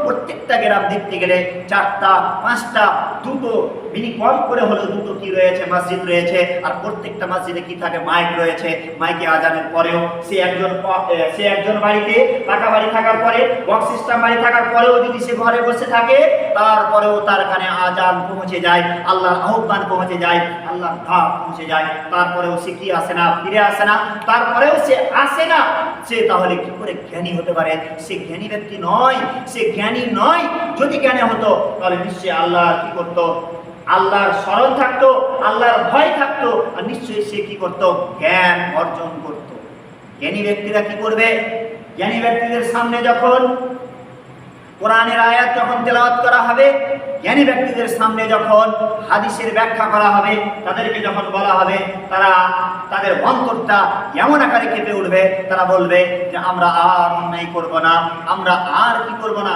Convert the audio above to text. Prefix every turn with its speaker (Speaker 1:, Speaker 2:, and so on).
Speaker 1: প্রত্যেকটা গ্রাম দেখতে গেলে 4টা 5টা 2টো কম করে হলেও 2টো কি রয়েছে, মসজিদ রয়েছে। আর প্রত্যেকটা মসজিদে কি থাকে, মাইক রয়েছে। মাইকে আজানের পরেও সে একজন বাড়িতে পাকা বাড়ি থাকার পরে, বক্স সিস্টেম বাড়ি থাকার পরেও যদি সে ঘরে বসে থাকে, তারপরেও তার কানে আজান পৌঁছে যায়, আল্লাহর আহ্বান পৌঁছে যায়, আল্লাহর ডাক পৌঁছে যায়। তারপরেও সে কি আসে না, ফিরে আসে না, তারপরেও সে আসে না। সে তাহলে কি করে জ্ঞানী হতে পারে? সে জ্ঞানী ব্যক্তি নয়, সে জ্ঞানী নয়। যদি জ্ঞানী হতো তাহলে নিশ্চয়ই আল্লাহ কি করতো, আল্লাহর স্মরণ থাকতো, আল্লাহর ভয় থাকতো, আর নিশ্চয়ই সে কি করতো, জ্ঞান অর্জন করত। জ্ঞানী ব্যক্তিরা কি করবে? জ্ঞানী ব্যক্তিদের সামনে যখন কোরআনের আয়াত যখন তেলাওয়াত করা হবে, জ্ঞানী ব্যক্তিদের সামনে যখন হাদিসের ব্যাখ্যা করা হবে, তাদেরকে যখন বলা হবে, তারা তাদের অন্তরটা এমন আকারে কেঁপে উঠবে, তারা বলবে যে আমরা আর অন্যায় করব না, আমরা আর কি করব না।